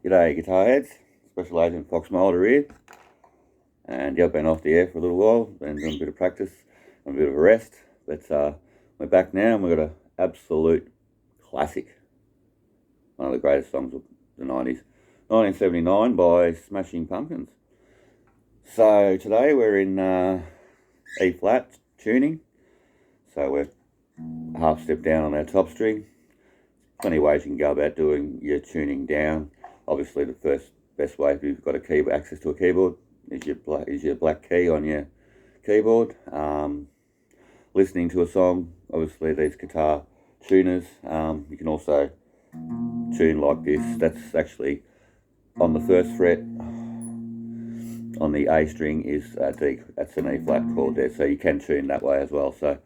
G'day guitar heads, Special Agent Fox Mulder here, and yeah, I've been off the air for a little while, been doing a bit of practice and a bit of a rest, but we're back now and we've got an absolute classic, one of the greatest songs of the 90s, 1979 by Smashing Pumpkins. So today we're in E flat tuning, so we're a half step down on our top string. Plenty of ways you can go about doing your tuning down. Obviously the first best way, if you've got a keyboard, access to a keyboard, is your black key on your keyboard. Listening to a song, obviously these guitar tuners, you can also tune like this. That's actually on the first fret on the A string is D, that's an E flat chord there, so you can tune that way as well. So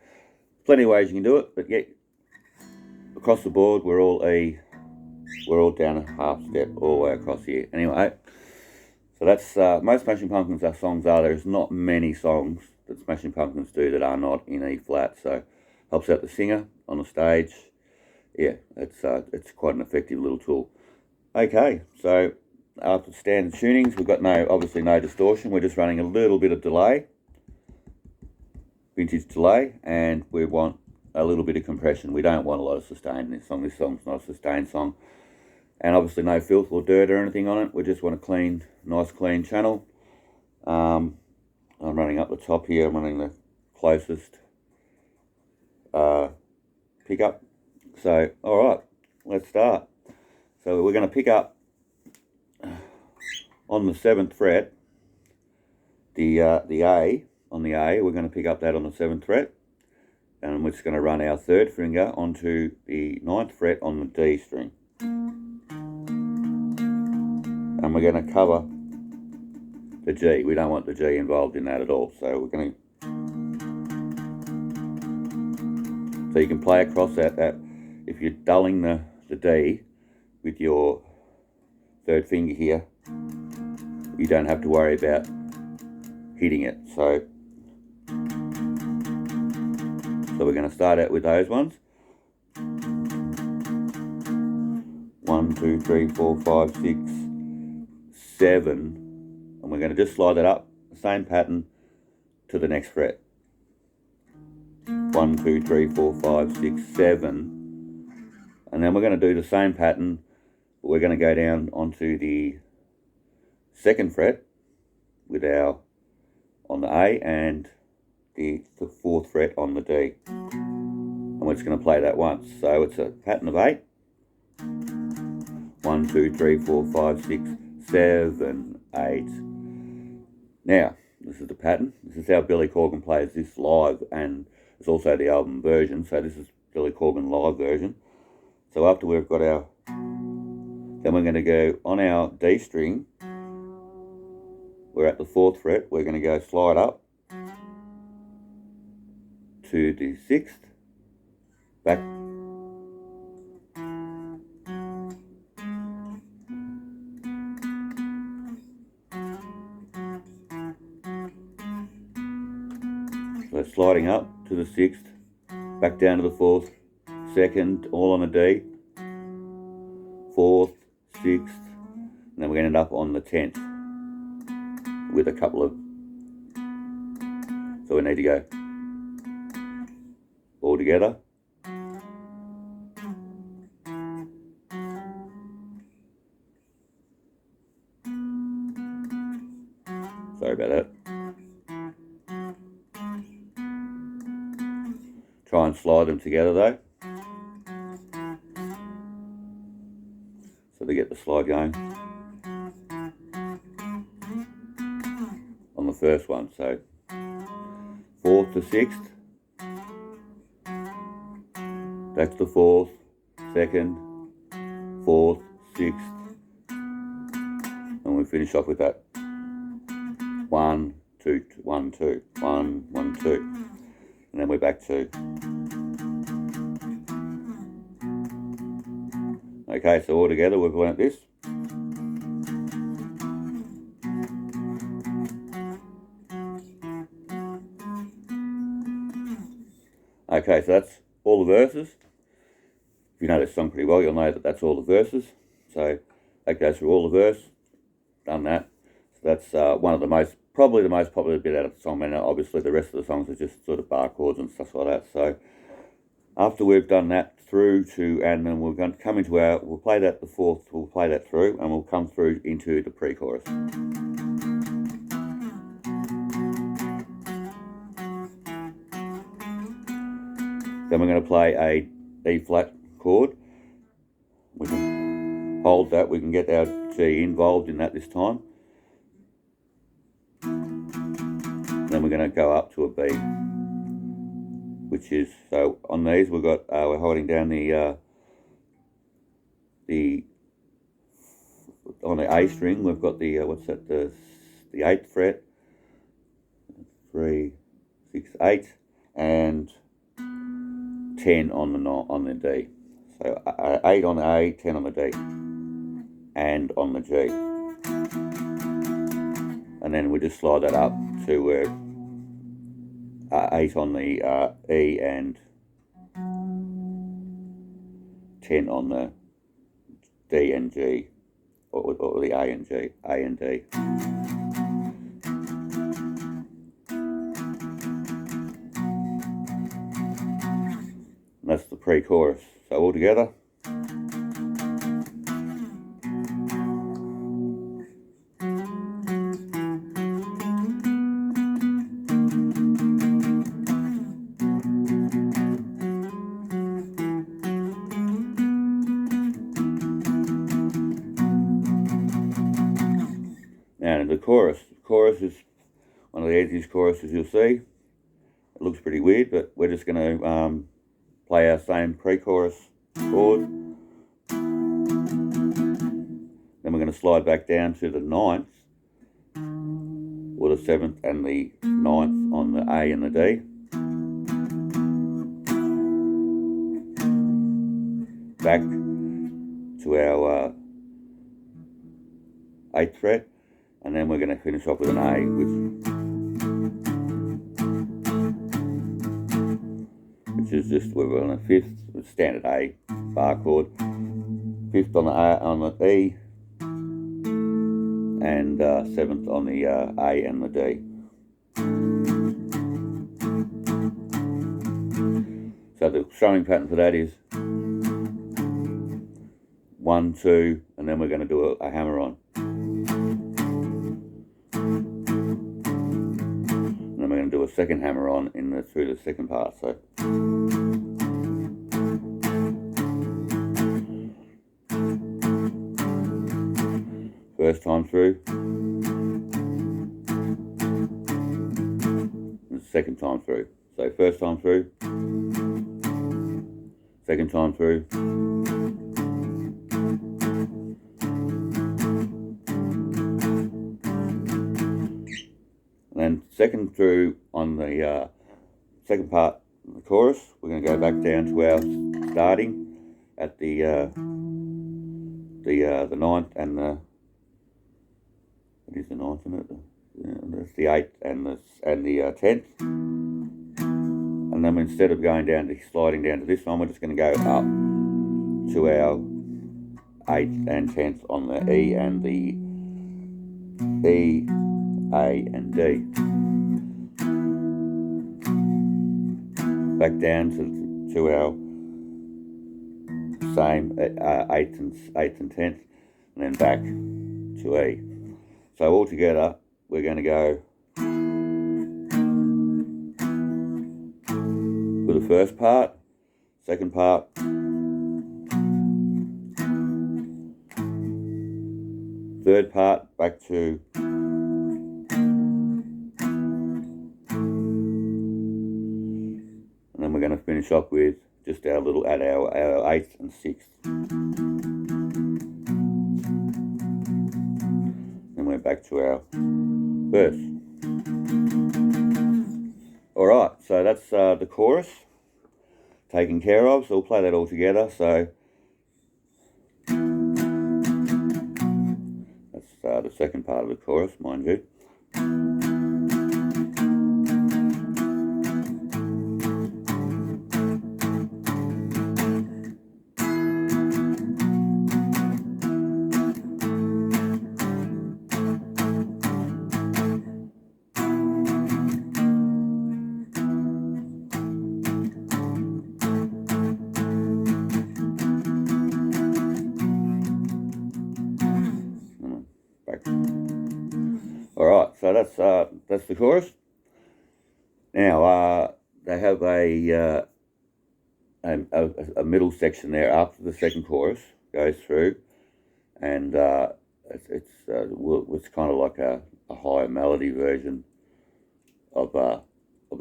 plenty of ways you can do it, but yeah, across the board we're all E, we're all down a half step all the way across here. Anyway, so that's most Smashing Pumpkins songs are. There's not many songs that Smashing Pumpkins do that are not in E flat, so helps out the singer on the stage. Yeah, it's quite an effective little tool. Okay, so after standard tunings, we've got obviously no distortion. We're just running a little bit of delay, vintage delay, and we want a little bit of compression. We don't want a lot of sustain in this song. This song's not a sustained song. And obviously no filth or dirt or anything on it. We just want a clean, nice clean channel. I'm running up the top here. I'm running the closest pickup. So, all right, let's start. So we're going to pick up on the 7th fret, the A, on the A, we're going to pick up that on the 7th fret. And we're just going to run our 3rd finger onto the 9th fret on the D string. And we're going to cover the G. We don't want the G involved in that at all. So we're going to... So you can play across that if you're dulling the D with your 3rd finger here, you don't have to worry about hitting it. So we're going to start out with those ones. 1, 2, 3, 4, 5, 6, 7. And we're going to just slide that up, the same pattern, to the next fret. 1, 2, 3, 4, 5, 6, 7. And then we're going to do the same pattern, but we're going to go down onto the 2nd fret with our, on the A, and the 4th fret on the D. And we're just going to play that once. So it's a pattern of 8. 1, 2, 3, 4, 5, 6, 7, 8. Now, this is the pattern. This is how Billy Corgan plays this live, and it's also the album version. So this is Billy Corgan live version. So after we've got our, then we're going to go on our D string. We're at the 4th fret. We're going to go slide up to the 6th, back, so sliding up to the 6th, back down to the 4th, 2nd, all on a D, 4th, 6th, and then we're going to end up on the 10th with a couple of, so we need to go all together. Sorry about that. Try and slide them together though, so they get the slide going on the first one. So 4th to 6th, back to the 4th, 2nd, 4th, 6th, and we finish off with that 1, 2, 1, 2, 1, 1, 2, and then we're back to. Okay, so all together we've learnt this. Okay, so that's all the verses. If you know this song pretty well, you'll know that that's all the verses. So that goes through all the verse. Done that. So that's one of the most, probably the most popular bit out of the song. And obviously the rest of the songs are just sort of bar chords and stuff like that. So after we've done that through to, and then we're going to come into our, we'll play that the fourth, we'll play that through, and we'll come through into the pre-chorus. Then we're going to play a E flat chord. We can hold that, we can get our G involved in that this time. Then we're going to go up to a B, which is, so on these we've got, we're holding down the on the A string, we've got the, what's that, the 8th fret, 3, 6, 8, and 10 on the D. So 8 on the A, 10 on the D, and on the G. And then we just slide that up to where 8 on the E and 10 on the D and G, or the A and G, A and D. And that's the pre-chorus. So all together. Now the chorus. The chorus is one of the easiest choruses you'll see. It looks pretty weird, but we're just going to play our same pre-chorus chord. Then we're going to slide back down to the 9th, or the 7th and the 9th on the A and the D. Back to our 8th fret, and then we're going to finish off with an A, which is just, we're on a 5th, standard A bar chord, 5th on the A, on the E, and 7th on the A and the D. So the strumming pattern for that is 1, 2, and then we're going to do a hammer on. And then we're going to do a second hammer on through the second part. So first time through, and second time through. So first time through, second time through, and then second through on the second part of the chorus. We're going to go back down to our starting at the 9th and the, it is the 9th, isn't it? That's the 8th and the 10th. And then instead of going down to sliding down to this one, we're just going to go up to our 8th and 10th on the E and the E, A and D. Back down to our same 8th and 10th, and then back to E. So all together, we're going to go with the first part, second part, third part, back to and then we're going to finish off with just our little, at our 8th and 6th. Then we're back to our verse. Alright, so that's the chorus taken care of, so we'll play that all together. So that's the second part of the chorus, mind you. that's the chorus. Now they have a middle section there after the second chorus goes through, and it's kind of like a higher melody version of the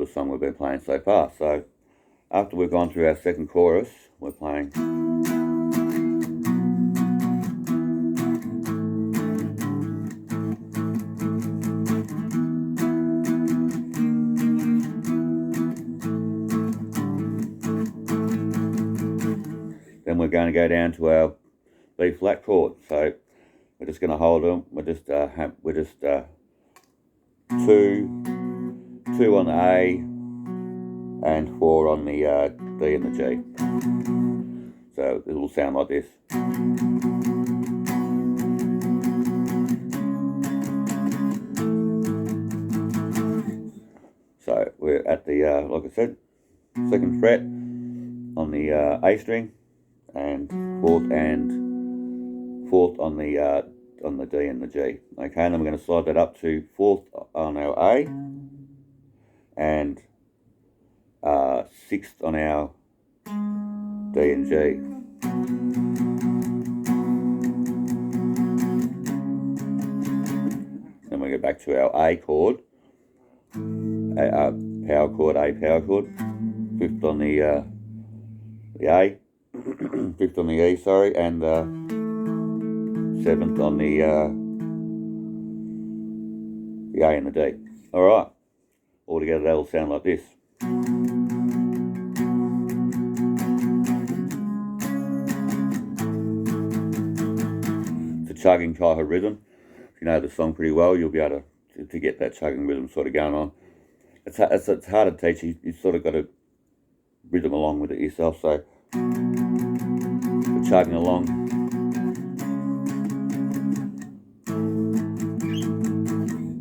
song we've been playing so far. So after we've gone through our second chorus, we're playing. Then we're going to go down to our B flat chord. So we're just going to hold them. We're just two on the A and 4 on the D and the G. So it will sound like this. So we're at the like I said, 2nd fret on the A string, and 4th on the D and the G. Okay, and then we're going to slide that up to 4th on our A, and 6th on our D and G. Then we go back to our A chord, power chord, A power chord, 5th on the A, 5th on the E, sorry, and 7th on the A and the D. All right, all together that'll sound like this. It's a chugging type of rhythm. If you know the song pretty well, you'll be able to get that chugging rhythm sort of going on. It's hard to teach. You sort of got to rhythm along with it yourself. So we're chugging along.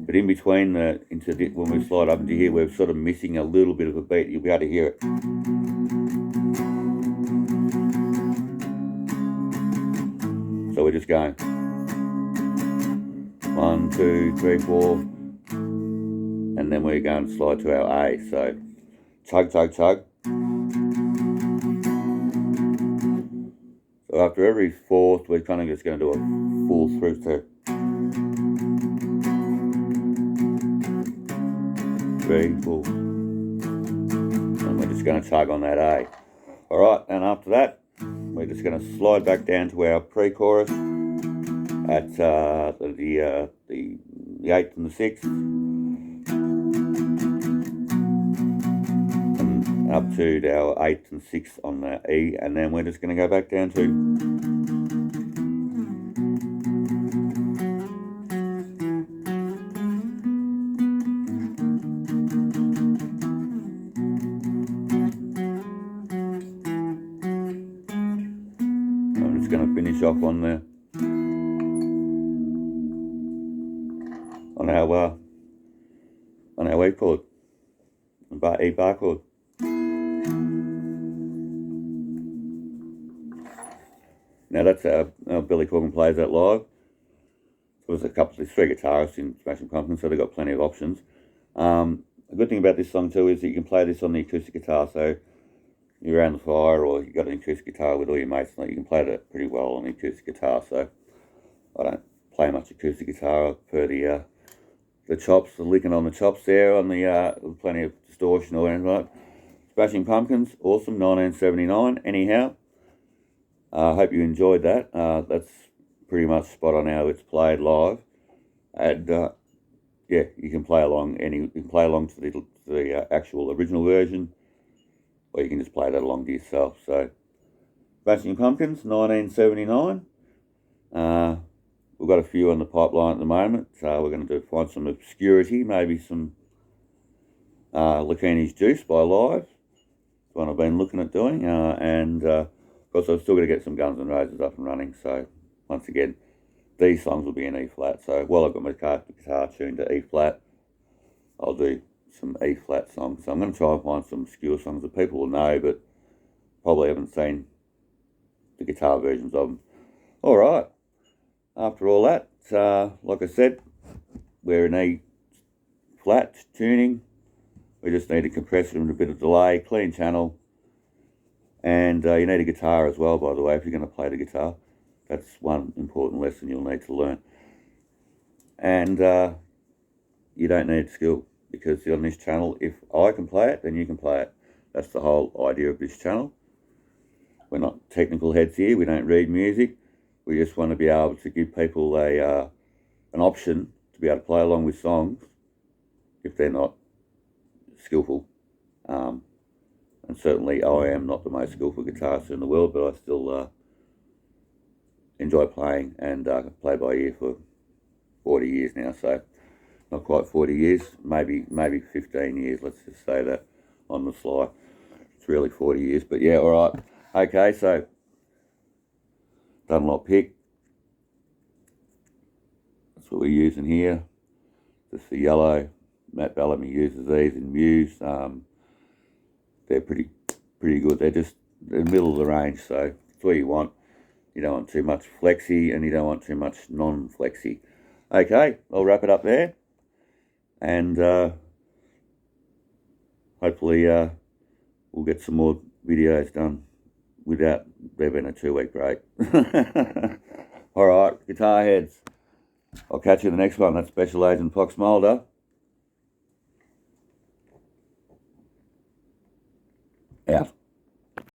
But in between when we slide up into here, we're sort of missing a little bit of a beat. You'll be able to hear it. So we're just going 1, 2, 3, 4, and then we're going to slide to our A. So chug, chug, chug. So after every 4th, we're kind of just going to do a full through to 3, 4, and we're just going to chug on that A. All right, and after that, we're just going to slide back down to our pre-chorus at the 8th and the 6th, and up to our 8th and 6th on the E, and then we're just going to go back down to going to finish off on our E chord, E bar chord. Now that's how Billy Corgan plays that live. So there's three guitarists in Smashing Pumpkins, so they've got plenty of options. The good thing about this song too is that you can play this on the acoustic guitar. So you're around the fire, or you've got an acoustic guitar with all your mates, and you can play it pretty well on the acoustic guitar. So I don't play much acoustic guitar. I prefer the chops, the licking on the chops there, on the with plenty of distortion or anything like that. Smashing Pumpkins, awesome, 1979. Anyhow, I hope you enjoyed that. That's pretty much spot on how it's played live, and yeah, you can play along to the actual original version, or you can just play that along to yourself. So, Smashing Pumpkins, 1979. We've got a few on the pipeline at the moment. We're going to find some obscurity, maybe some Lakini's Juice by Live. That's one I've been looking at doing. And of course, I've still got to get some Guns N' Roses up and running. So, once again, these songs will be in E flat. So, while I've got my guitar tuned to E flat, I'll do some E flat songs. So I'm going to try and find some obscure songs that people will know, but probably haven't seen the guitar versions of them. All right. After all that, like I said, we're in flat tuning. We just need a compressor and a bit of delay, clean channel. And you need a guitar as well, by the way, if you're going to play the guitar. That's one important lesson you'll need to learn. And you don't need skill, because on this channel, if I can play it, then you can play it. That's the whole idea of this channel. We're not technical heads here. We don't read music. We just want to be able to give people an option to be able to play along with songs if they're not skillful. And certainly I am not the most skillful guitarist in the world, but I still enjoy playing, and play by ear for 40 years now. So not quite 40 years, maybe 15 years, let's just say that on the sly. It's really 40 years, but yeah, all right. Okay, so Dunlop pick. That's what we're using here. Just the yellow. Matt Bellamy uses these in Muse. They're pretty good. They're just in the middle of the range, so that's what you want. You don't want too much flexy, and you don't want too much non-flexy. Okay, I'll wrap it up there, and hopefully we'll get some more videos done without there being a 2-week break. All right, guitar heads. I'll catch you in the next one. That's Special Agent Fox Mulder. Out.